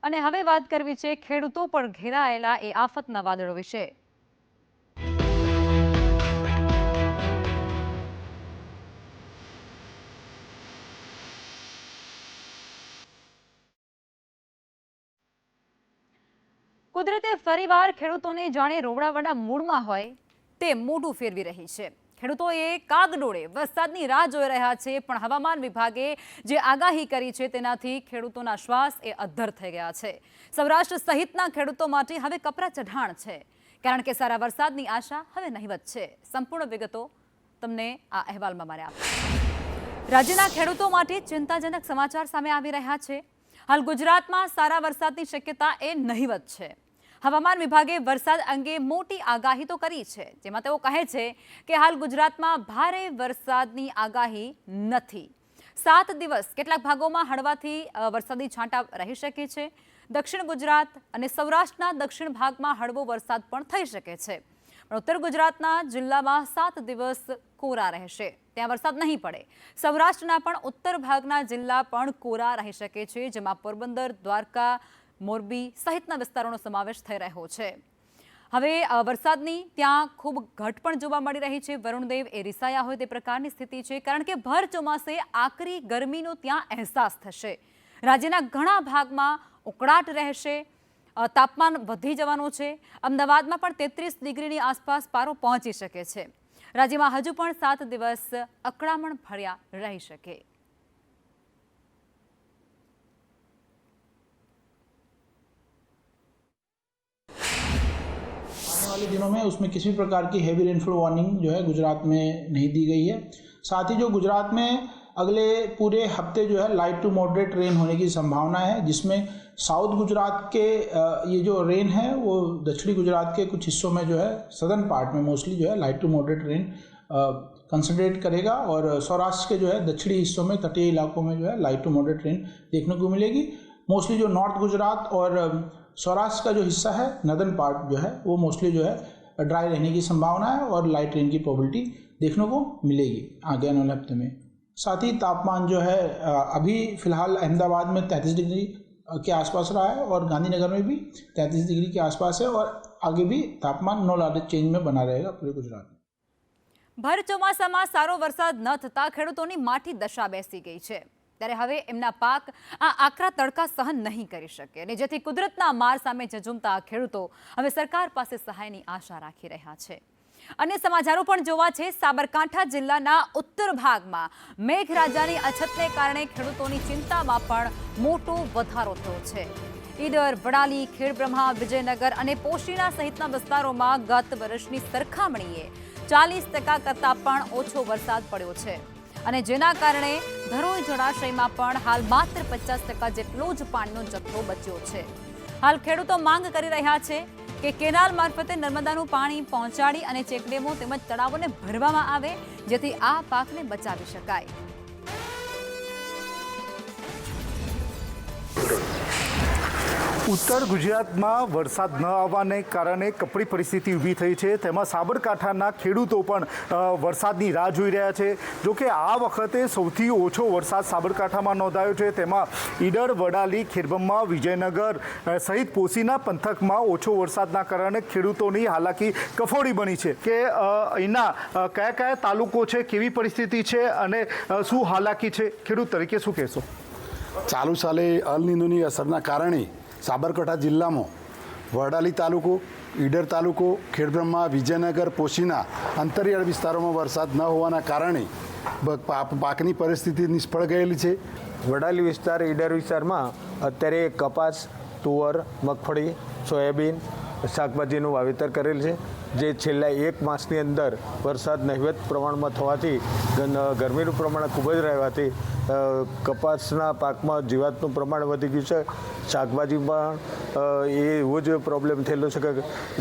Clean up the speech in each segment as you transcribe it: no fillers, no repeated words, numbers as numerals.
અને હવે વાત કરવી છે ખેડૂતો પર ઘેરાયેલા એ આફતના વાદળો વિશે। કુદરતે ફરીવાર ખેડૂતોને જાણે રોવડાવાળા મૂડમાં હોય તે મોઢું ફેરવી રહી છે। ખેડૂતોએ કાગડોળે વરસાદની રાહ જોઈ રહ્યા છે, પણ હવામાન વિભાગે જે આગાહી કરી છે તેનાથી ખેડૂતોના શ્વાસ એ અદ્ધર થઈ ગયા છે। સૌરાષ્ટ્ર સહિતના ખેડૂતો માટે હવે કપરા ચઢાણ છે, કારણ કે સારા વરસાદની આશા હવે નહિવત છે। સંપૂર્ણ વિગતો તમને આ અહેવાલમાં મારે આપીશ। રાજ્યના ખેડૂતો માટે ચિંતાજનક સમાચાર સામે આવી રહ્યા છે। હાલ ગુજરાતમાં સારા વરસાદની શક્યતા એ નહિવત છે। હવામાન વિભાગે વરસાદ અંગે મોટી આગાહી તો કરી છે, જેમાં તેઓ કહે છે કે હાલ ગુજરાતમાં ભારે વરસાદની આગાહી નથી। 7 દિવસ કેટલાક ભાગોમાં હળવાથી વરસાદી છાંટા રહી શકે છે। દક્ષિણ ગુજરાત અને સૌરાષ્ટ્રના દક્ષિણ ભાગમાં હળવો વરસાદ પણ થઈ શકે છે, પણ ઉત્તર ગુજરાતના જિલ્લામાં 7 દિવસ કોરા રહેશે, ત્યાં વરસાદ નહીં પડે। સૌરાષ્ટ્રના પણ ઉત્તર ભાગના જિલ્લા પણ કોરા રહી શકે છે, જેમાં પોરબંદર, દ્વારકા, મોરબી સહિતના વિસ્તારોનો સમાવેશ થઈ રહ્યો છે। હવે વરસાદની ત્યાં ખૂબ ઘટ પણ જોવા મળી રહી છે। વરુણદેવ એ રિસાયા હોય તે પ્રકારની સ્થિતિ છે, કારણ કે ભર ચોમાસે આકરી ગરમીનો ત્યાં અહેસાસ થશે। રાજ્યના ઘણા ભાગમાં ઉકળાટ રહેશે, તાપમાન વધી જવાનું છે। અમદાવાદમાં પણ 33 ડિગ્રીની આસપાસ પારો પહોંચી શકે છે। રાજ્યમાં હજુ પણ 7 દિવસ અકળામણ ભર્યા રહી શકે। वाले दिनों में उसमें किसी भी प्रकार की हैवी रेनफॉल वार्निंग जो है गुजरात में नहीं दी गई है। साथ ही जो गुजरात में अगले पूरे हफ्ते जो है लाइट टू मॉडरेट रेन होने की संभावना है, जिसमें साउथ गुजरात के ये जो रेन है वो दक्षिणी गुजरात के कुछ हिस्सों में जो है सदर्न पार्ट में मोस्टली जो है light to moderate rain concentrate करेगा, और सौराष्ट्र के जो है दक्षिणी हिस्सों में तटीय इलाकों में जो है लाइट टू मॉडरेट रेन देखने को मिलेगी। मोस्टली जो नॉर्थ गुजरात और सौराष्ट्र का जो हिस्सा है नदर्न पार्ट जो है वो मोस्टली जो है ड्राई रहने की संभावना है और लाइट रेन की प्रोबेबिलिटी देखने को मिलेगी आगे आने वाले हफ्ते में। साथ ही तापमान जो है अभी फिलहाल अहमदाबाद में 33 डिग्री के आसपास रहा है, और गांधीनगर में भी 33 डिग्री के आसपास है, और आगे भी तापमान नो लार्ज चेंज में बना रहेगा पूरे गुजरात में। ભર ચોમાસામાં સારો વરસાદ ન થતા ખેડૂતોની માઠી દશા બેસી ગઈ છે, ત્યારે હવે એમના પાક આ આકરા તડકા સહન નહીં કરી શકે, અને જેથી કુદરતના માર સામે ઝઝૂમતા ખેડૂતો હવે સરકાર પાસે સહાયની આશા રાખી રહ્યા છે। અન્ય સમાચારો પણ જોવા છે। સાબરકાંઠા જિલ્લાના ઉત્તર ભાગમાં મેઘરાજાની અછતને કારણે ખેડૂતોની ચિંતામાં પણ મોટો વધારો થયો છે। ઈડર, વડાલી, ખેડબ્રહ્મા, વિજયનગર અને પોશીના સહિતના વિસ્તારોમાં ગત વર્ષની સરખામણીએ 40% કરતાં પણ ઓછો વરસાદ પડ્યો છે, અને જેના કારણે ધરોઈ જળાશયમાં પણ હાલ માત્ર 50% જેટલો જ પાણીનો જથ્થો બચ્યો છે। હાલ ખેડૂતો માંગ કરી રહ્યા છે કે કેનાલ મારફતે નર્મદાનું પાણી પહોંચાડી અને ચેકડેમો તેમજ તળાવોને ભરવામાં આવે, જેથી આ પાકને બચાવી શકાય। ઉત્તર ગુજરાતમાં વરસાદ ન આવવાને કારણે કપરી પરિસ્થિતિ ઊભી થઈ છે, તેમાં સાબરકાંઠાના ખેડૂતો પણ વરસાદની રાહ જોઈ રહ્યા છે। જોકે આ વખતે સૌથી ઓછો વરસાદ સાબરકાંઠામાં નોંધાયો છે, તેમાં ઈડર, વડાલી, ખેડબ્રહ્મા, વિજયનગર સહિત પોશીના પંથકમાં ઓછો વરસાદના કારણે ખેડૂતોની હાલાકી કફોડી બની છે। કે અહીંના કયા કયા તાલુકો છે, કેવી પરિસ્થિતિ છે અને શું હાલાકી છે, ખેડૂત તરીકે શું કહેશો? ચાલુ સાલે અલ નીનોની અસરના કારણે સાબરકાંઠા જિલ્લામાં વડાલી તાલુકો, ઈડર તાલુકો, ખેડબ્રહ્મા, વિજયનગર, પોશીના અંતરિયાળ વિસ્તારોમાં વરસાદ ન હોવાના કારણે પાકની પરિસ્થિતિ નિષ્ફળ ગયેલી છે। વડાલી વિસ્તાર, ઈડર વિસ્તારમાં અત્યારે કપાસ, તુવર, મગફળી, સોયાબીન, શાકભાજીનું વાવેતર કરેલ છે, જે છેલ્લા 1 માસની અંદર વરસાદ નહિવત પ્રમાણમાં થવાથી ગરમીનું પ્રમાણ ખૂબ જ રહેવાથી કપાસના પાકમાં જીવાતનું પ્રમાણ વધી ગયું છે। શાકભાજીમાં એવો જ પ્રોબ્લેમ થયેલો છે કે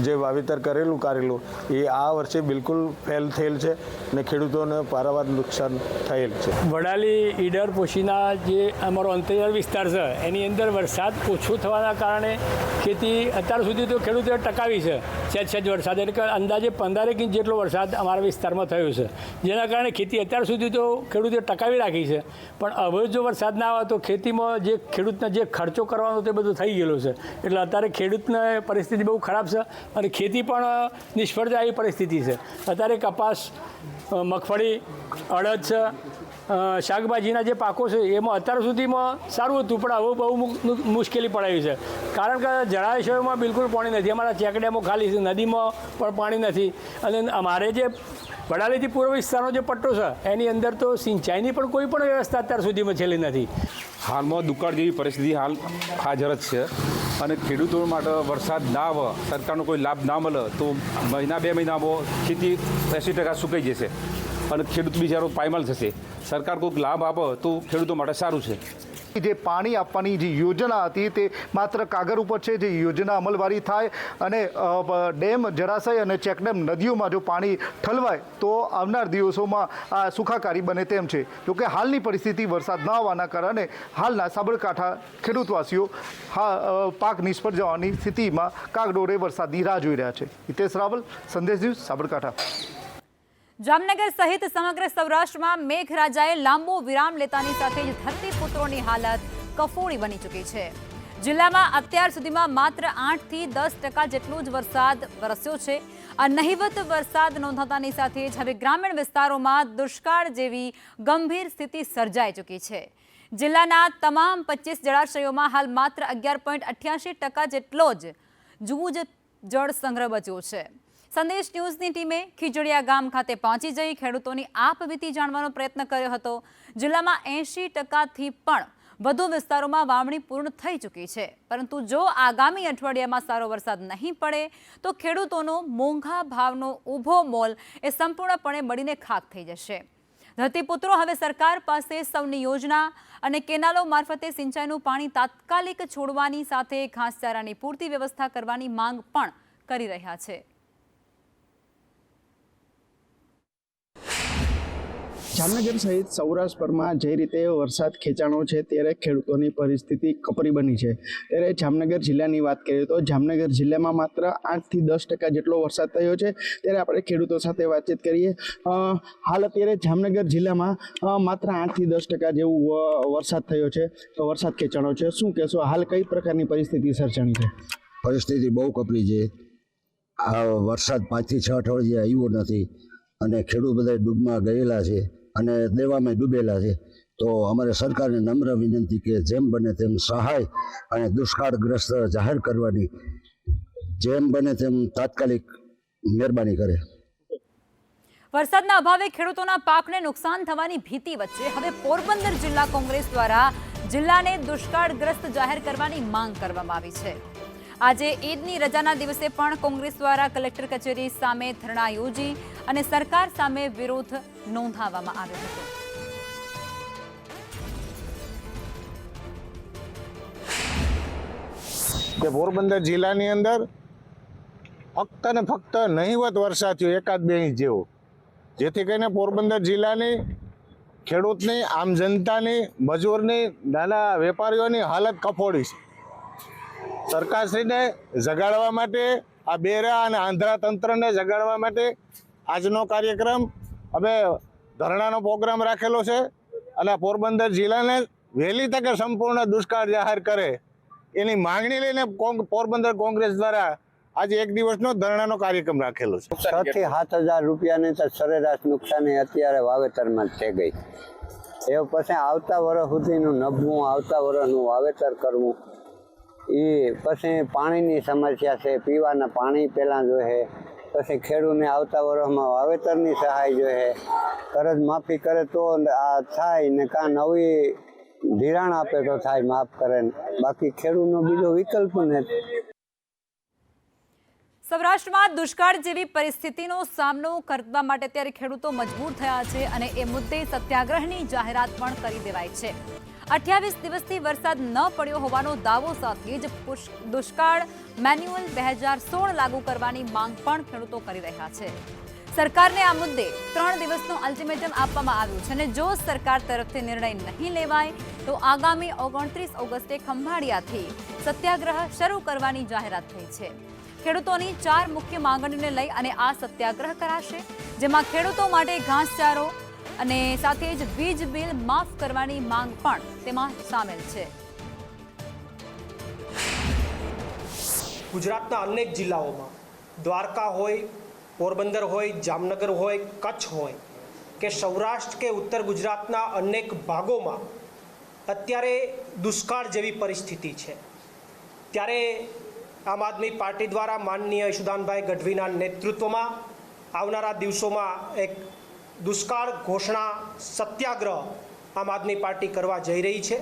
જે વાવેતર કરેલું એ આ વર્ષે બિલકુલ ફેલ થયેલ છે, અને ખેડૂતોને પારાવાર નુકસાન થયેલ છે। વડાલી, ઈડર, પોશીના જે અમારો અંતરિયાળ વિસ્તાર છે એની અંદર વરસાદ ઓછો થવાના કારણે ખેતી અત્યાર સુધી તો ખેડૂતોએ ટકાવી છે, સહેજ વરસાદ એટલે કે અંદાજે 15 ઇંચ જેટલો વરસાદ અમારા વિસ્તારમાં થયો છે, જેના કારણે ખેતી અત્યાર સુધી તો ખેડૂતે ટકાવી રાખી છે, પણ હવે જો વરસાદ ના આવે તો ખેતીમાં જે ખેડૂતને જે ખર્ચો કરવાનો તે બધું થઈ ગયેલું છે, એટલે અત્યારે ખેડૂતને પરિસ્થિતિ બહુ ખરાબ છે અને ખેતી પણ નિષ્ફળ જાય એવી પરિસ્થિતિ છે. અત્યારે કપાસ, મગફળી, અડદ છે, શાકભાજીના જે પાકો છે એમાં અત્યાર સુધીમાં સારું હતું, પણ હવે બહુ મુશ્કેલી પડાવી છે, કારણ કે જળાશયોમાં બિલકુલ પાણી નથી, અમારા ચેકડેમો ખાલી છે, નદીમાં પણ પાણી નથી, અને અમારે જે વડાલીથી પૂર્વ વિસ્તારનો જે પટ્ટો છે એની અંદર તો સિંચાઈની પણ કોઈ પણ વ્યવસ્થા અત્યાર સુધીમાં છેલ્લી નથી. હાલમાં દુકાળ જેવી પરિસ્થિતિ હાલ હાજર જ છે, અને ખેડૂતો માટે વરસાદ ના આવે, સરકારનો કોઈ લાભ ના મળે તો મહિના 2 મહિનામાં ખેતી 80% સુકાઈ જશે અને ખેડૂત બિચારો પાયમાલ થશે. સરકાર કોઈક લાભ આપે તો ખેડૂતો માટે સારું છે. જે પાણી આપવાની જે યોજના હતી તે માત્ર કાગળ ઉપર છે. જે યોજના અમલવારી થાય અને ડેમ, જળાશય અને ચેકડેમ નદીઓમાં જો પાણી ઠલવાય તો આવનાર દિવસોમાં આ સુખાકારી બને તેમ છે. જોકે હાલની પરિસ્થિતિ વરસાદ ન આવવાના કારણે હાલના સાબરકાંઠા ખેડૂતવાસીઓ પાક નિષ્ફળ જવાની સ્થિતિમાં કાગડોળે વરસાદની રાહ જોઈ રહ્યા છે. હિતેશ રાવલ, સંદેશ ન્યૂઝ, સાબરકાંઠા. જામનગર સહિત સમગ્ર સૌરાષ્ટ્રમાં મેઘરાજાએ લાંબો વિરામ લેતાની સાથે જ ધરતીપુત્રોની હાલત કફોડી બની ચૂકી છે. જિલ્લામાં અત્યાર સુધીમાં માત્ર 8 થી 10% જેટલો જ વરસાદ વરસ્યો છે. આ નહિવત વરસાદ નોંધાતાની સાથે જ હવે ગ્રામીણ વિસ્તારોમાં દુષ્કાળ જેવી ગંભીર સ્થિતિ સર્જાઈ ચૂકી છે. જિલ્લાના તમામ 25 જળાશયોમાં હાલ માત્ર 11.88% જેટલો જ જૂજ જળ સંગ્રહ બચ્યો છે. સંદેશ ન્યૂઝની ટીમે ખીજડીયા ગામ ખાતે પહોંચી જઈ ખેડૂતોની આપવીતી જાણવાનો પ્રયત્ન કર્યો હતો. જિલ્લામાં 80%થી પણ વધુ વિસ્તારોમાં વાવણી પૂર્ણ થઈ ચૂકી છે, પરંતુ જો આગામી અઠવાડિયામાં સારો વરસાદ નહીં પડે તો ખેડૂતોનો મોંઘા ભાવનો ઊભો મોલ એ સંપૂર્ણપણે બળીને ખાક થઈ જશે. ધરતીપુત્રો હવે સરકાર પાસે સૌની યોજના અને કેનાલો મારફતે સિંચાઈનું પાણી તાત્કાલિક છોડવાની સાથે ઘાસચારાની પૂરતી વ્યવસ્થા કરવાની માંગ પણ કરી રહ્યા છે. જામનગર સહિત સૌરાષ્ટ્રમાં જે રીતે વરસાદ ખેંચાણો છે ત્યારે ખેડૂતોની પરિસ્થિતિ કપરી બની છે. ત્યારે જામનગર જિલ્લાની વાત કરીએ તો જામનગર જિલ્લામાં માત્ર 8 થી 10% જેટલો વરસાદ થયો છે. ત્યારે આપણે ખેડૂતો સાથે વાતચીત કરીએ. હાલ અત્યારે જામનગર જિલ્લામાં માત્ર 8 થી 10% જેવું વરસાદ થયો છે, વરસાદ ખેંચાણો છે. શું કહેશો, હાલ કઈ પ્રકારની પરિસ્થિતિ સર્જાણી છે? પરિસ્થિતિ બહુ કપરી છે. આ વરસાદ 5 થી 6 અઠવાડિયા આવ્યો નથી અને ખેડૂત બધા ડૂબમાં ગયેલા છે અને દેવામાં ડૂબેલા છે. તો અમારે સરકારને નમ્ર વિનંતી કે જેમ બને તેમ સહાય અને દુષ્કાળગ્રસ્ત જાહેર કરવાની જેમ બને તેમ તાત્કાલિક મહેરબાની કરે. વરસાદના અભાવે ખેડૂતોના પાકને નુકસાન થવાની ભીતિ વચ્ચે હવે પોરબંદર જિલ્લા કોંગ્રેસ દ્વારા જિલ્લાને દુષ્કાળગ્રસ્ત જાહેર કરવાની માંગ કરવામાં આવી છે. આજે ઈદની રજાના દિવસે પણ કોંગ્રેસ દ્વારા કલેક્ટર કચેરી સામે ધરણા યોજી અને સરકાર સામે વિરોધ નોંધાવવામાં આવ્યો હતો. કે પોરબંદર જિલ્લાની અંદર ફક્ત ને ફક્ત નહિવત વરસાદ થયો, 1-2 ઇંચ જેવો, જેથી કરીને પોરબંદર જિલ્લાની ખેડૂતની, આમ જનતાની, મજૂરની, નાના વેપારીઓની હાલત કફોડી છે. સરકારશ્રીને જગાડવા માટે, આ બેરા અને આંધ્રા તંત્રને જગાડવા માટે આજનો કાર્યક્રમ અમે ધરણાનો પ્રોગ્રામ રાખેલો છે અને પોરબંદર જિલ્લાને વહેલી તકે સંપૂર્ણ દુષ્કાળ જાહેર કરે એની માંગણી લઈને પોરબંદર કોંગ્રેસ દ્વારા આજે 1 દિવસનો ધરણાનો કાર્યક્રમ રાખેલો છે. 6 થી 7,000 રૂપિયાની તો સરેરાશ નુકસાની અત્યારે વાવેતરમાં જ થઈ ગઈ. એ પછી આવતા વર્ષ સુધીનું નભવું, આવતા વર્ષનું વાવેતર કરવું, એ પછી પાણીની સમસ્યા છે, પીવાના પાણી પહેલાં જોઈએ, પછી ખેડૂતને આવતા વર્ષમાં વાવેતરની સહાય જોઈએ, કર્જ માફી કરે તો આ થાય ને કાં નવી ધિરાણ આપે તો થાય, માફ કરે, બાકી ખેડૂતનો બીજો વિકલ્પ નથી. સૌરાષ્ટ્રમાં દુષ્કાળ જેવી પરિસ્થિતિનો સામનો કરવા માટે ત્યારે ખેડૂતો મજબૂર થયા છે અને એ મુદ્દે સત્યાગ્રહની જાહેરાત પણ કરી દેવાઈ છે. 28 દિવસથી વરસાદ ન પડ્યો હોવાનો દાવો સાથે જ દુષ્કાળ મેન્યુઅલ 2016 લાગુ કરવાની માંગ પણ ખેડૂતો કરી રહ્યા છે. સરકારને આ મુદ્દે 3 દિવસનો અલ્ટિમેટમ આપવામાં આવ્યું છે અને જો સરકાર તરફથી નિર્ણય નહીં લેવાય તો આગામી 29 ઓગસ્ટે ખંભાળિયાથી સત્યાગ્રહ શરૂ કરવાની જાહેરાત થઈ છે. ખેડૂતોની 4 મુખ્ય માંગણીઓને લઈ અને આ સત્યાગ્રહ કરાશે, જેમાં ખેડૂતો માટે ઘાસચારો અને સાથે જ વીજ બિલ માફ કરવાની માંગ પણ તેમાં સામેલ છે. ગુજરાતના અનેક જિલ્લાઓમાં દ્વારકા હોય, પોરબંદર હોય, જામનગર હોય, કચ્છ હોય કે સૌરાષ્ટ્ર કે ઉત્તર ગુજરાતના અનેક ભાગોમાં અત્યારે દુષ્કાળ જેવી પરિસ્થિતિ છે. ત્યારે આમ આદમી પાર્ટી દ્વારા માનનીય ઈશુદાનભાઈ ગઢવીના નેતૃત્વમાં આવનારા દિવસોમાં એક દુષ્કાળ ઘોષણા સત્યાગ્રહ આમ આદમી પાર્ટી કરવા જઈ રહી છે.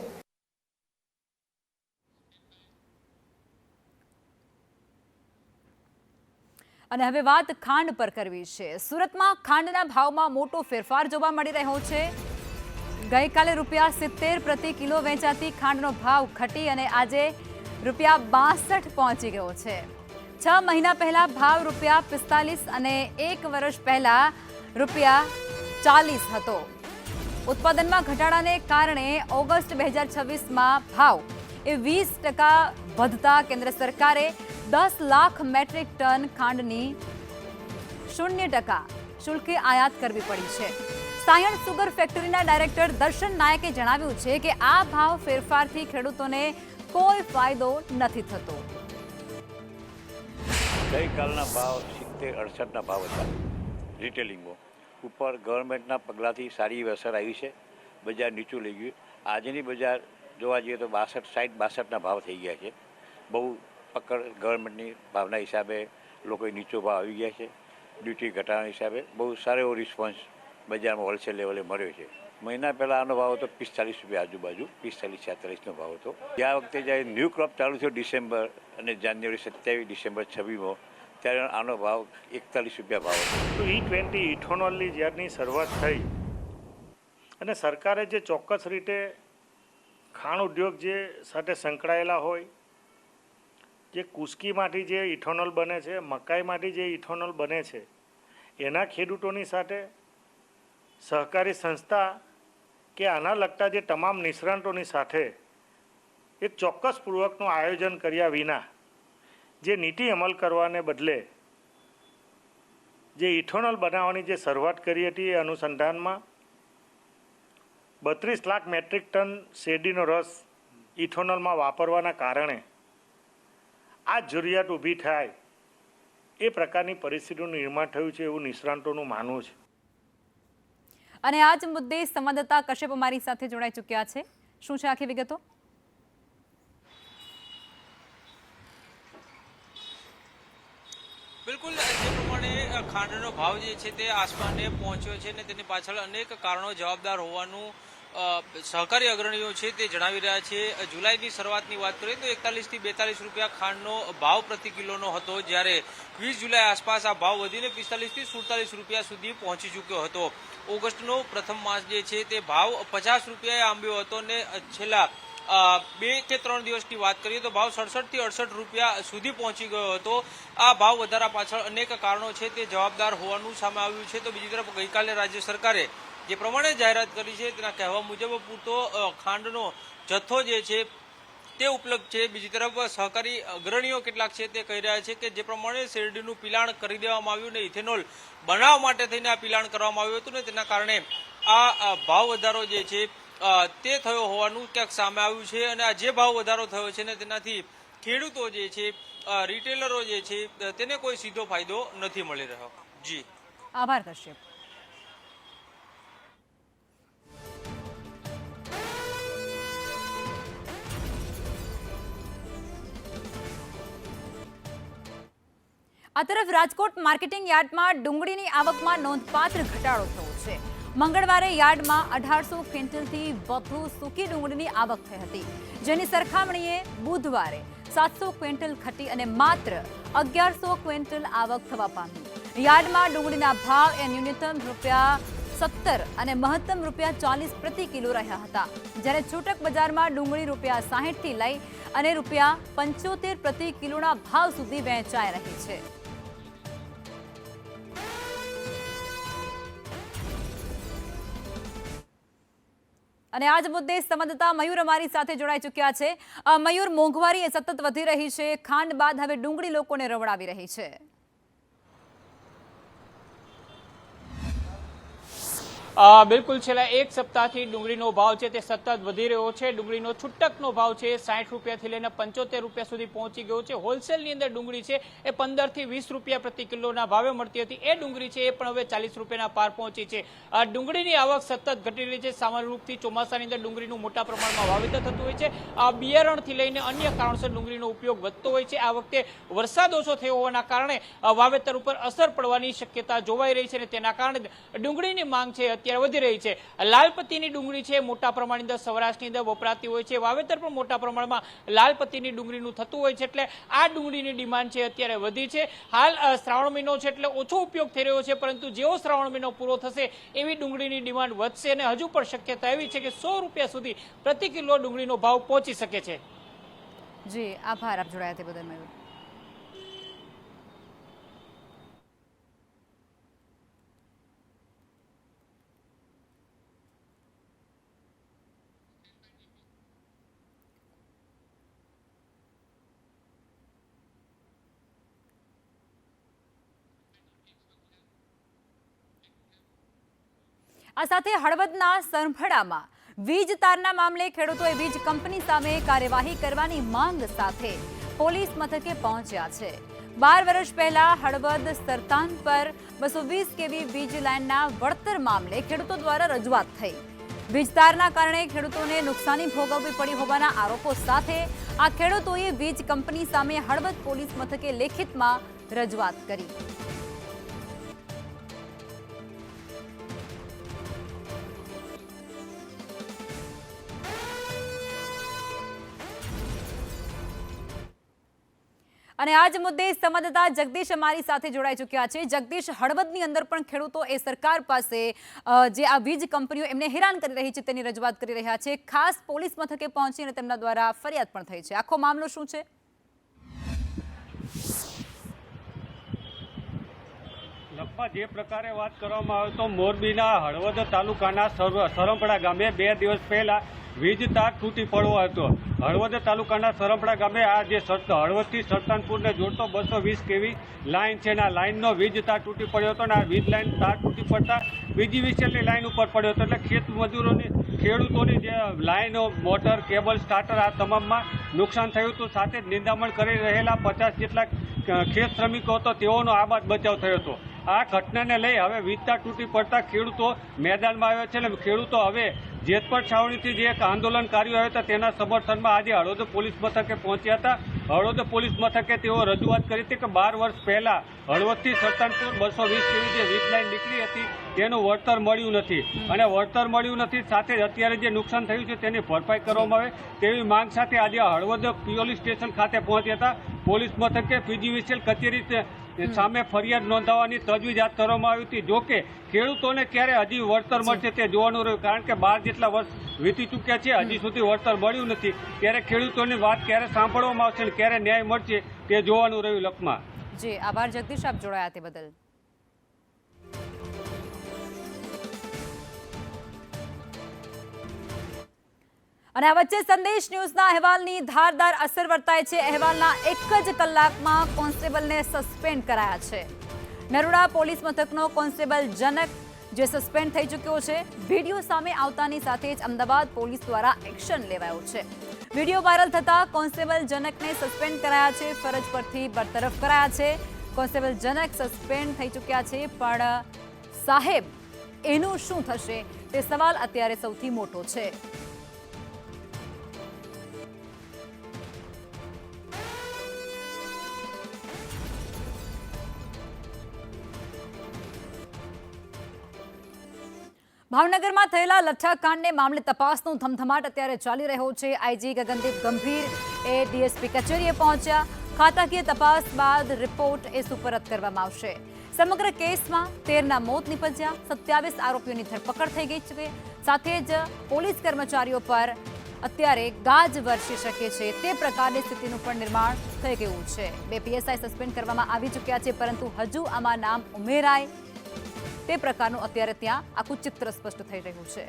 અને હવે વાત ખાંડ પર કરવી છે. સુરતમાં ખાંડના ભાવમાં મોટો ફેરફાર જોવા મળી રહ્યો છે. ગઈકાલે ₹70 પ્રતિ કિલો વેચાતી ખાંડનો ભાવ ઘટી અને આજે ₹62 પહોંચી ગયો છે. 6 મહિના પહેલા ભાવ ₹45 અને 1 વર્ષ પહેલા ₹40 હતો. ઉત્પાદનમાં ઘટાડાને કારણે ઓગસ્ટ 2026માં ભાવ એ 20% વધતા કેન્દ્ર સરકારે 10 લાખ મેટ્રિક ટન ખાંડની 0% શુલ્કે આયાત કરવી પડી છે. સાયણ સુગર ફેક્ટરીના ડાયરેક્ટર દર્શન નાયકે જણાવ્યું છે કે આ ભાવ ફેરફારથી ખેડૂતોને કોઈ ફાયદો નથી થતો. ગઈકાલના ભાવ 70-68ના ભાવ હતા રિટેલિંગમાં. ઉપર ગવર્મેન્ટના પગલાંથી સારી એવી અસર આવી છે. બજાર નીચું લઈ ગયું. આજની બજાર જોવા જઈએ તો 62-62ના ભાવ થઈ ગયા છે. બહુ પકડ ગવર્મેન્ટની ભાવના હિસાબે લોકોએ નીચો ભાવ આવી ગયા છે. ડ્યુટી ઘટાડાના હિસાબે બહુ સારો એવો રિસ્પોન્સ બજારમાં હોલસેલ લેવલે મળ્યો છે. મહિના પહેલાં આનો ભાવ હતો ₹45 આજુબાજુ, 45-46નો ભાવ હતો. ગયા વખતે જ્યારે ન્યૂ ક્રોપ ચાલુ થયો ડિસેમ્બર અને જાન્યુઆરી 27 ડિસેમ્બર 26માં, ત્યારે આનો ભાવ ₹41 ભાવ હતો. તો E20 ઇથોનોલની જ્યારની શરૂઆત થઈ અને સરકારે જે ચોક્કસ રીતે ખાણ ઉદ્યોગ જે સાથે સંકળાયેલા હોય, જે કુસ્કીમાંથી જે ઇથોનોલ બને છે, મકાઈમાંથી જે ઇથોનોલ બને છે, એના ખેડૂતોની સાથે સહકારી સંસ્થા કે આના લગતા જે તમામ નિષ્ણાતોની સાથે એક ચોક્કસપૂર્વકનું આયોજન કર્યા વિના જે નીતિ અમલ કરવાને બદલે જે ઇથોનોલ બનાવવાની જે શરૂઆત કરી હતી એ અનુસંધાનમાં 32 લાખ મેટ્રિક ટન શેરડીનો રસ ઇથોનોલમાં વાપરવાના કારણે આ જરૂરિયાત ઊભી થાય એ પ્રકારની પરિસ્થિતિનું નિર્માણ થયું છે એવું નિષ્ણાતોનું માનવું છે. અને આ જ મુદ્દે સંવાદદાતા કશ્યપ અમારી સાથે જોડાઈ ચૂક્યા છે. શું છે આખી વિગતો? બિલકુલ, જે પ્રમાણે ખાંડનો ભાવ જે છે તે આસમાને પહોંચ્યો છે અને તેની પાછળ અનેક કારણો જવાબદાર હોવાનું સહકારી અગ્રણીઓ છે તે જણાવી રહ્યા છે. જુલાઈની શરૂઆતની વાત કરીએ તો 41 થી 42 રૂપિયા ખાંડનો ભાવ પ્રતિ કિલોનો હતો, જ્યારે 20 જુલાઈ આસપાસ આ ભાવ વધીને 45 થી 47 રૂપિયા સુધી પહોંચી ચૂક્યો હતો. ઓગસ્ટનો પ્રથમ માસ જે છે તે ભાવ 50 રૂપિયાએ આંબ્યો હતો અને છેલ્લા 2 કે 3 દિવસની વાત કરીએ તો ભાવ 67 થી 68 રૂપિયા સુધી પહોંચી ગયો હતો. આ ભાવ વધારા પાછળ અનેક કારણો છે તે જવાબદાર હોવાનું સામે આવ્યું છે. તો બીજી તરફ ગઈકાલે રાજ્ય સરકારે જે પ્રમાણે જાહેરાત કરી છે તેના કહેવા મુજબ પૂરતો ખાંડનો જથ્થો જે છે તે ઉપલબ્ધ છે. બીજી તરફ સહકારી અગ્રણીઓ કેટલાક છે તે કહી રહ્યા છે કે જે પ્રમાણે શેરડીનું પિલાણ કરી દેવામાં આવ્યું ને ઇથેનોલ બનાવવા માટે થઈને આ પિલાણ કરવામાં આવ્યું હતું ને તેના કારણે આ ભાવ વધારો જે છે તે થયો હોવાનું ક્યાંક સામે આવ્યું છે. અને આ જે ભાવ વધારો થયો છે ને તેનાથી ખેડૂતો જે છે, રિટેલરો જે છે તેને કોઈ સીધો ફાયદો નથી મળી રહ્યો. જી આભાર કશ્યપ. આ તરફ રાજકોટ માર્કેટિંગ યાર્ડમાં ડુંગળીની આવકમાં નોંધપાત્ર ઘટાડો થયો છે. મંગળવારે યાર્ડમાં 1800 ક્વિન્ટલથી વધુ સૂકી ડુંગળીની આવક થઈ હતી, જેની સરખામણીએ બુધવારે 700 ક્વિન્ટલ ઘટી અને માત્ર 1100 ક્વિન્ટલ આવક થવા પામી. યાર્ડમાં ડુંગળીના ભાવ એ ન્યૂનતમ ₹17 અને મહત્તમ ₹40 પ્રતિ કિલો રહ્યા હતા, જ્યારે છૂટક બજારમાં ડુંગળી ₹60 થી લઈ અને ₹75 પ્રતિ કિલોના ભાવ સુધી વેચાઈ રહી છે. અને આજ મુદ્દે સંવાદદાતા મયુર અમારી સાથે જોડાઈ ચૂક્યા છે। મયુર, મોંઘવારી એ સતત વધી રહી છે, ખાંડ બાદ હવે ડુંગળી લોકોને રવડાવી રહી છે। બિલકુલ છેલ્લા એક સપ્તાહથી ડુંગળીનો ભાવ છે તે સતત વધી રહ્યો છે। ડુંગળીનો છૂટકનો ભાવ છે 60 રૂપિયાથી લઈને 75 રૂપિયા સુધી પહોંચી ગયો છે। હોલસેલની અંદર ડુંગળી છે એ 15 થી 20 રૂપિયા પ્રતિ કિલોના ભાવે મળતી હતી, એ ડુંગળી છે એ પણ હવે 40 રૂપિયાના પાર પહોંચી છે। ડુંગળીની આવક સતત ઘટી રહી છે। સામાન્ય રૂપથી ચોમાસાની અંદર ડુંગળીનું મોટા પ્રમાણમાં વાવેતર થતું હોય છે। બિયારણથી લઈને અન્ય કારણોસર ડુંગળીનો ઉપયોગ વધતો હોય છે। આ વખતે વરસાદ ઓછો થયો હોવાના કારણે વાવેતર ઉપર અસર પડવાની શક્યતા જોવાઈ રહી છે અને તેના કારણે ડુંગળીની માંગ છે અત્યારે વધી રહી છે। લાલપત્તીની ડુંગળી છે મોટા પ્રમાણની અંદર સૌરાષ્ટ્રની અંદર વપરાતી હોય છે, વાવેતર પણ મોટા પ્રમાણમાં લાલપત્તીની ડુંગળીનું થતું હોય છે, એટલે આ ડુંગળીની ડિમાન્ડ છે અત્યારે વધી છે। હાલ શ્રાવણ મહિનો છે એટલે ઓછો ઉપયોગ થઈ રહ્યો છે, પરંતુ જેવો શ્રાવણ મહિનો પૂરો થશે એવી ડુંગળીની ડિમાન્ડ વધશે અને હજુ પણ શક્યતા એવી છે કે 100 રૂપિયા સુધી પ્રતિ કિલો ડુંગળીનો ભાવ પહોંચી શકે છે। જી આભાર આપ જોડાયા તે બદલ મયુર। આ સાથે હળવદના સરભડામાં વીજ તારના મામલે ખેડૂતોએ વીજ કંપની સામે કાર્યવાહી કરવાની માંગ સાથે પોલીસ મથકે પહોંચ્યા છે। 12 વર્ષ પહેલા હળવદ સરતાન પર 220 કેવી વીજ લાઇનના વળતર મામલે ખેડૂતો દ્વારા રજૂઆત થઈ। વીજ તારના કારણે ખેડૂતોને નુકસાની ભોગવવી પડી હોવાના આરોપો સાથે આ ખેડૂતોએ વીજ કંપની સામે હળવદ પોલીસ મથકે લેખિતમાં રજૂઆત કરી। અને આજ મુદ્દે સંવાદદાતા જગદીશ અમારી સાથે જોડાઈ ચૂક્યા છે। જગદીશ, હળવદની અંદર પણ ખેડૂતો એ સરકાર પાસે જે આ વીજ કંપનીઓ એમને હેરાન કરી રહી છે તેની રજૂઆત કરી રહ્યા છે। ખાસ પોલીસ મથકે પહોંચીને તેમના દ્વારા ફરિયાદ પણ થઈ છે। આખો મામલો શું છે? લગભગ જે પ્રકારે વાત કરવામાં આવે તો મોરબીના હળવદ તાલુકાના સરમપડા ગામે 2 દિવસ પહેલા વીજ તાર તૂટી પડવો હતો। હળવદ તાલુકાના સરમપડા ગામે આ જે હળવદથી સરતાનપુરને જોડતો 220 કેવી લાઇન છે ને આ લાઇનનો વીજ તાર તૂટી પડ્યો હતો અને આ વીજ લાઇન તાર તૂટી પડતા પીજીવીસીએલની લાઇન ઉપર પડ્યો હતો, એટલે ખેત મજૂરોની ખેડૂતોની જે લાઇનો, મોટર, કેબલ, સ્ટાર્ટર આ તમામમાં નુકસાન થયું હતું। સાથે જ નિંદામણ કરી રહેલા 50 જેટલા ખેત શ્રમિકો હતો તેઓનો આબાદ બચાવ થયો હતો। આ ઘટનાને લઈ હવે વીજ તાર તૂટી પડતા ખેડૂતો મેદાનમાં આવ્યા છે અને ખેડૂતો હવે જેતપર છાવણીથી જે એક આંદોલનકારીઓ આવ્યા હતા તેના સમર્થનમાં આજે હળવદ પોલીસ મથકે પહોંચ્યા હતા। હળવદ પોલીસ મથકે તેઓ રજૂઆત કરી હતી કે 12 વર્ષ પહેલા હળવદથી સરતાનપુર 220 કેવી જે વીજ લાઇન નીકળી હતી તેનું વળતર મળ્યું નથી અને વળતર મળ્યું નથી, સાથે જ અત્યારે જે નુકસાન થયું છે તેની ભરપાઈ કરવામાં આવે તેવી માંગ સાથે આજે હળવદ પોલીસ સ્ટેશન ખાતે પહોંચ્યા હતા। પોલીસ મથકે પીજીવીસીએલ કચેરી સામે ફરિયાદ નોંધાવવાની તજવીજ હાથ ધરવામાં આવી હતી। જોકે ખેડૂતોને ક્યારે હજી વળતર મળશે તે જોવાનું રહ્યું, કારણ કે 12 જેટલા વર્ષ વીતી ચૂક્યા છે, હજી સુધી વળતર મળ્યું નથી। ત્યારે ખેડૂતોની વાત ક્યારે સાંભળવામાં આવશે અને ક્યારે ન્યાય મળશે તે જોવાનું રહ્યું। લખમાં જી આભાર જગદીશ આપ જોડાયા તે બદલ। અને આ વચ્ચે સંદેશ ન્યૂઝના અહેવાલની ધારદાર અસર વર્તાય છે। અહેવાલના 1 જ કલાકમાં કોન્સ્ટેબલને સસ્પેન્ડ કરાયા છે। નરોડા પોલીસ મથકનો કોન્સ્ટેબલ જનક જે સસ્પેન્ડ થઈ ચૂક્યો છે। વિડીયો સામે આવતાની સાથે જ અમદાવાદ પોલીસ દ્વારા એક્શન લેવાયો છે। વિડીયો વાયરલ થતા કોન્સ્ટેબલ જનકને સસ્પેન્ડ કરાયા છે, ફરજ પરથી બરતરફ કરાયા છે। કોન્સ્ટેબલ જનક સસ્પેન્ડ થઈ ચૂક્યા છે, પણ સાહેબ એનું શું થશે તે સવાલ અત્યારે સૌથી મોટો છે। ભાવનગરમાં થયેલા લઠ્ઠાકાંડને મામલે તપાસનો ધમધમાટ અત્યારે ચાલી રહ્યો છે। આઈજી ગગનદીપ ગંભીર એ ડીએસપી કચેરીએ પહોંચ્યા। ખાતાકીય તપાસ બાદ રિપોર્ટ એ સુપરત કરવામાં આવશે। સમગ્ર કેસમાં 13ના મોત નિપજ્યા, 27 આરોપીઓની ધરપકડ થઈ ગઈ છે। સાથે જ પોલીસ કર્મચારીઓ પર અત્યારે ગાજ વરસી શકે છે તે પ્રકારની સ્થિતિનું પણ નિર્માણ થઈ ગયું છે। 2 પીએસઆઈ સસ્પેન્ડ કરવામાં આવી ચૂક્યા છે, પરંતુ હજુ આમાં નામ ઉમેરાય તે પ્રકારનું અત્યારે ત્યાં આખું ચિત્ર સ્પષ્ટ થઈ રહ્યું છે।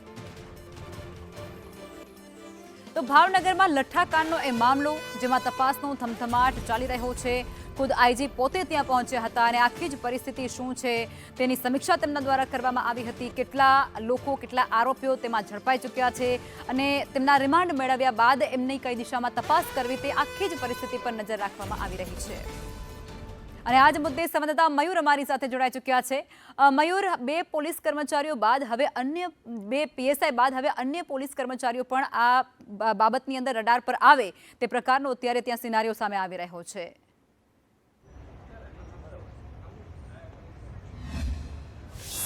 તો ભાવનગરમાં લઠ્ઠાકાંડનો એ મામલો જેમાં તપાસનો ધમધમાટ ચાલી રહ્યો છે. ખુદ આઈજી પોતે ત્યાં પહોંચ્યા હતા અને આખી જ પરિસ્થિતિ શું છે તેની સમીક્ષા તેમના દ્વારા કરવામાં આવી હતી. કેટલા લોકો, કેટલા આરોપીઓ તેમાં ઝડપાઈ ચૂક્યા છે અને તેમના રિમાન્ડ મેળવ્યા બાદ એમની કઈ દિશામાં તપાસ કરવી તે આખી જ પરિસ્થિતિ પર નજર રાખવામાં આવી રહી છે. અને આજ મુદ્દે સંવાદદાતા મયુર અમારી સાથે જોડાઈ ચૂક્યા છે. મયુર, 2 પોલીસ કર્મચારીઓ બાદ હવે અન્ય 2 પીએસઆઈ બાદ હવે અન્ય પોલીસ કર્મચારીઓ પણ આ બાબતની અંદર રડાર પર આવે તે પ્રકારનો અત્યારે ત્યાં સિનારીઓ સામે આવી રહ્યો છે.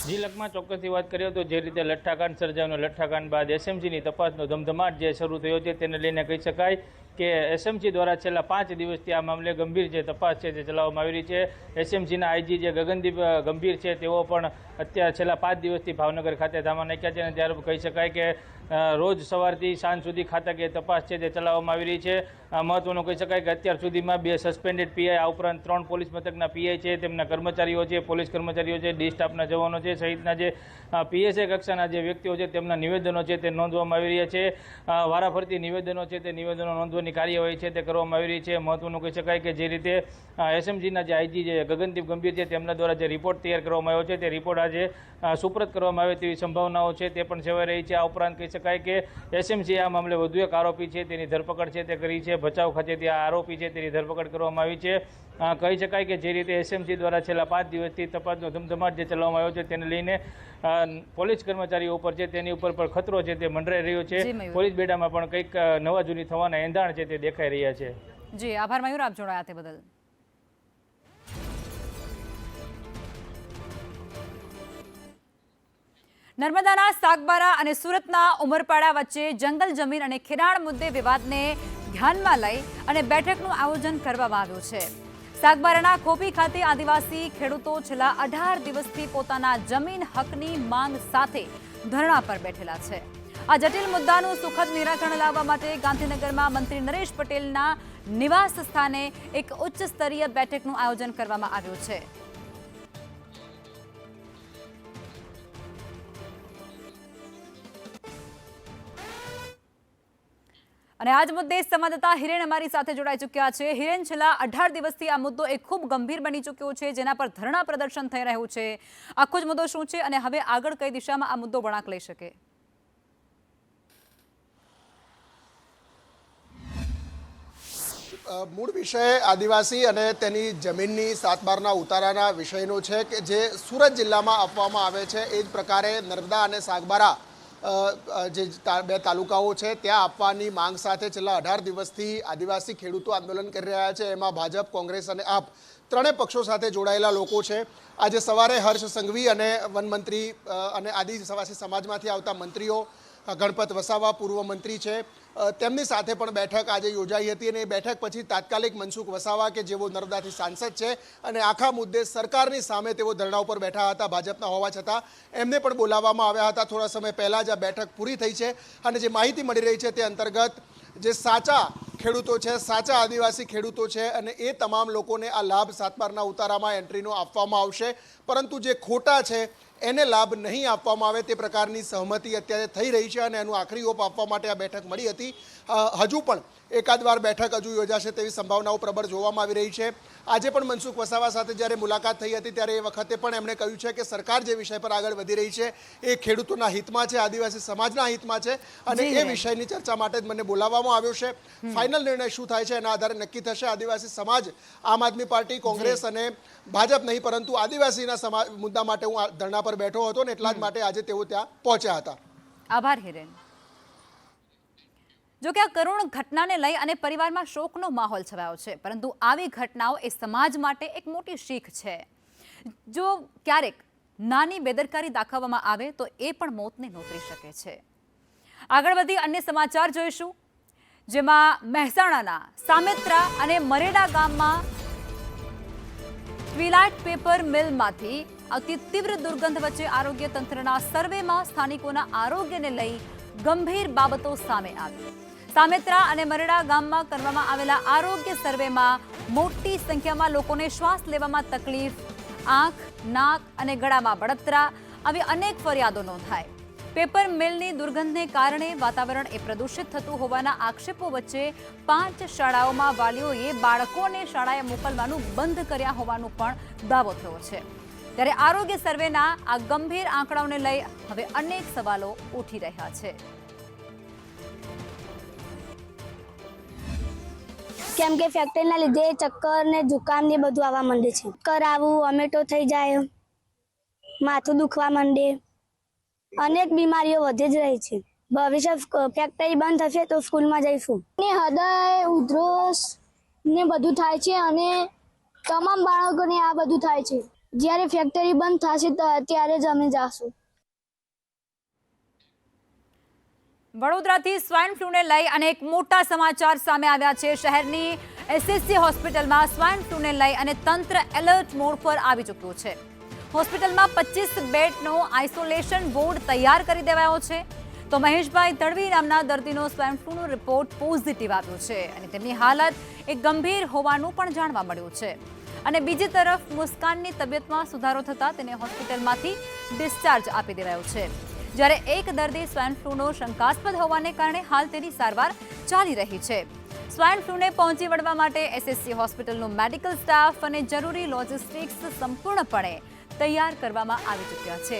જી લખમાં ચોક્કસથી વાત કરીએ તો જે રીતે લઠ્ઠાકાંડ સર્જાયો, લઠ્ઠાકાંડ બાદ એસએમસીની તપાસનો ધમધમાટ જે શરૂ થયો છે તેને લઈને કહી શકાય કે એસએમસી દ્વારા છેલ્લા 5 દિવસથી આ મામલે ગંભીર જે તપાસ છે તે ચલાવવામાં આવી રહી છે. એસએમસીના આઈજી જે ગગનદીપ ગંભીર છે તેઓ પણ અત્યારે છેલ્લા 5 દિવસથી ભાવનગર ખાતે ધામા નાખ્યા છે અને ત્યારે કહી શકાય કે રોજ સવારથી સાંજ સુધી ખાતાકીય તપાસ છે તે ચલાવવામાં આવી રહી છે. મહત્વનું કહી શકાય કે અત્યાર સુધીમાં 2 સસ્પેન્ડેડ પીઆઈ, આ ઉપરાંત 3 પોલીસ મથકના પીઆઈ છે, તેમના કર્મચારીઓ છે, પોલીસ કર્મચારીઓ છે, ડી સ્ટાફના જવાનો છે સહિતના જે પીએસઆઈ કક્ષાના જે વ્યક્તિઓ છે તેમના નિવેદનો છે તે નોંધવામાં આવી રહ્યા છે. વારાફરતી નિવેદનો છે તે નિવેદનો નોંધવાની કાર્યવાહી છે તે કરવામાં આવી રહી છે. મહત્વનું કહી શકાય કે જે રીતે એસએમસીના જે આઈજી જે ગગનદીપ ગંભીર છે તેમના દ્વારા જે રિપોર્ટ તૈયાર કરવામાં આવ્યો છે તે રિપોર્ટ આજે સુપ્રત કરવામાં આવે તેવી સંભાવનાઓ છે તે પણ સેવાઈ રહી છે. આ ઉપરાંત કહી શકાય કે એસએમસી આ મામલે વધુ એક આરોપી છે તેની ધરપકડ છે તે કરી છે. ભચાઉ ખાતેથી આ આરોપી છે તેની ધરપકડ કરવામાં આવી છે. કહી શકાય કે જે રીતે એસએમસી દ્વારા છેલ્લા 5 દિવસથી તપાસનો ધમધમાટ જે ચલાવવામાં આવ્યો છે તેને લઈને પોલીસ કર્મચારીઓ ઉપર છે તેની ઉપર પણ ખતરો છે તે મંડરાઈ રહ્યો છે. પોલીસ બેડામાં પણ કંઈક નવા જૂની થવાના એંધાણ છે તે દેખાઈ રહ્યા છે. જી આભાર મયુર, આપ જોડાયા તે બદલ. નર્મદાના સાગબારા અને સુરતના ઉમરપાડા વચ્ચે જંગલ જમીન અને ખેરાણ મુદ્દે વિવાદને ધ્યાનમાં લઈ અને બેઠકનું આયોજન કરવામાં આવ્યું છે. સાગબારાના ખોપી ખાતે આદિવાસી ખેડૂતો છેલ્લા 18 દિવસથી પોતાના જમીન હકની માંગ સાથે ધરણા પર બેઠેલા છે. આ જટિલ મુદ્દાનું સુખદ નિરાકરણ લાવવા માટે ગાંધીનગરમાં મંત્રી નરેશ પટેલના નિવાસ સ્થાને એક ઉચ્ચ સ્તરીય બેઠકનું આયોજન કરવામાં આવ્યું છે. અને આજ મુદ્દે સંવાદદાતા હિરેન અમારી સાથે જોડાઈ ચૂક્યા છે. હિરેન, છેલ્લા 18 દિવસથી આ મુદ્દો એક ખૂબ ગંભીર બની ચૂક્યો છે જેના પર ધરણા પ્રદર્શન થઈ રહ્યું છે. આખો જ મુદ્દો શું છે અને હવે આગળ કઈ દિશામાં આ મુદ્દો વળાંક લઈ શકે? મૂળ વિષય આદિવાસી અને તેની જમીનની 7/12ના ઉતારાના વિષયનો છે કે જે સુરત જિલ્લામાં આપવામાં આવે છે. એ જ પ્રકારે નર્મદા અને સાગબારા જે 2 તાલુકાઓ છે ત્યાં આપવાની માંગ સાથે છેલ્લા 18 દિવસથી આદિવાસી ખેડૂતો આંદોલન કરી રહ્યા છે. એમાં ભાજપ, કોંગ્રેસ અને આપ ત્રણેય પક્ષો સાથે જોડાયેલા લોકો છે. આજે સવારે હર્ષ સંઘવી અને વનમંત્રી અને આદિવાસી સમાજમાંથી આવતા મંત્રીઓ, ગણપત વસાવા પૂર્વ મંત્રી છે, તેમની સાથે પણ બેઠક આજે યોજાઈ હતી. અને એ બેઠક પછી તાત્કાલિક મનસુખ વસાવા કે જેઓ નર્મદાથી સાંસદ છે અને આખા મુદ્દે સરકારની સામે તેઓ ધરણા ઉપર બેઠા હતા ભાજપના હોવા છતાં, એમને પણ બોલાવવામાં આવ્યા હતા. થોડા સમય પહેલાં જ આ બેઠક પૂરી થઈ છે અને જે માહિતી મળી રહી છે તે અંતર્ગત જે સાચા ખેડૂતો છે, સાચા આદિવાસી ખેડૂતો છે અને એ તમામ લોકોને આ લાભ 7/12ના ઉતારામાં એન્ટ્રીનો આપવામાં આવશે, પરંતુ જે ખોટા છે એને લાભ નહીં આપવામાં આવે તે પ્રકારની સહમતિ અત્યારે થઈ રહી છે અને એનું આખરી ઓપ આપવા માટે આ બેઠક મળી હતી. હજુ પણ એકાદ વાર બેઠક હજુ યોજાશે તેવી સંભાવનાઓ પ્રબળ જોવામાં આવી રહી છે. આજે પણ મનસુખ વસાવા સાથે જ્યારે મુલાકાત થઈ હતી ત્યારે એ વખતે પણ એમણે કહ્યું છે કે સરકાર જે વિષય પર આગળ વધી રહી છે એ ખેડૂતોના હિતમાં છે, આદિવાસી સમાજના હિતમાં છે અને એ વિષયની ચર્ચા માટે જ મને બોલાવવામાં આવ્યો છે. ફાઇનલ નિર્ણય શું થાય છે એના આધારે નક્કી થશે. આદિવાસી સમાજ, આમ આદમી પાર્ટી, કોંગ્રેસ અને ભાજપ નહીં પરંતુ આદિવાસીના મુદ્દા માટે હું ધરણા પર બેઠો હતો ને એટલા જ માટે આજે તેઓ ત્યાં પહોંચ્યા હતા. આભાર હિરેન. જો કે આ કરુણ ઘટનાને લઈ અને પરિવારમાં શોકનો માહોલ છવાયો છે, પરંતુ આવી ઘટનાઓ એ સમાજ માટે એક મોટી શીખ છે. જો ક્યારેક નાની બેદરકારી દાખવવામાં આવે તો એ પણ મોતને નોતરી શકે છે. આગળ વધી અન્ય સમાચાર જોઈશું, જેમાં મહેસાણાના સામેત્રા અને મરેડા ગામમાં ટ્વિલાઇટ પેપર મિલમાંથી આવતી તીવ્ર દુર્ગંધ વચ્ચે આરોગ્ય તંત્રના સર્વેમાં સ્થાનિકોના આરોગ્યને લઈ ગંભીર બાબતો સામે આવી. સામેત્રા અને મરેડા ગામમાં કરવામાં આવેલા આરોગ્ય સર્વેમાં મોટી સંખ્યામાં લોકોને શ્વાસ લેવામાં તકલીફ, આંખ, નાક અને ગળામાં બળતરા આવી અનેક ફરિયાદો નોંધાઈ. પેપર મિલની દુર્ગંધને કારણે વાતાવરણ પ્રદૂષિત થતું હોવાના આક્ષેપો વચ્ચે 5 શાળાઓમાં વાલીઓએ બાળકોને શાળાએ મોકલવાનું બંધ કર્યા હોવાનો પણ દાવો થયો છે। ત્યારે આરોગ્ય સર્વેના આ ગંભીર આંકડાઓને લઈ હવે અનેક સવાલો ઉઠી રહ્યા છે। કેમ કે ફેક્ટરીના લીધે ચક્કર ને જુકામ ને બધું આવવા માંડે છે। ચક્કર આવું, વોમિટો થઈ જાય, માથું દુખવા માંડે, અનેક બીમારીઓ વધી જ રહી છે। ભવિષ્ય ફેક્ટરી બંધ થશે તો સ્કૂલમાં જઈશું ને હૃદય ઉધરસ ને બધું થાય છે અને તમામ બાળકોને આ બધું થાય છે। જ્યારે ફેક્ટરી બંધ થશે ત્યારે જ અમે જાશું। વડોદરાથી સ્વાઇન ફ્લૂને લઈ અનેક મોટા સમાચાર સામે આવ્યા છે। શહેરની એસએસસી હોસ્પિટલમાં સ્વાઇન ફ્લૂને લઈ અને તંત્ર એલર્ટ મોડ પર આવી ચૂક્યું છે। હોસ્પિટલમાં 25 બેડનો આઇસોલેશન વોર્ડ તૈયાર કરી દેવાયો છે। તો મહેશભાઈ તડવી નામના દર્દીનો સ્વાઇન ફ્લૂનો રિપોર્ટ પોઝિટિવ આવ્યો છે અને તેમની હાલત ગંભીર હોવાનું પણ જાણવા મળ્યું છે। અને બીજી તરફ મુસ્કાનની તબિયતમાં સુધારો થતાં તેને હોસ્પિટલમાંથી ડિસ્ચાર્જ આપી દેવાયો છે। જ્યારે એક દર્દી સ્વાઇન ફ્લૂનો શંકાસ્પદ હોવાને કારણે હાલ તેની સારવાર ચાલી રહી છે। સ્વાઇન ફ્લૂને પહોંચી વળવા માટે એસએસસી હોસ્પિટલનો મેડિકલ સ્ટાફ અને જરૂરી લોજિસ્ટિક્સ સંપૂર્ણપણે તૈયાર કરવામાં આવી ચૂક્યા છે।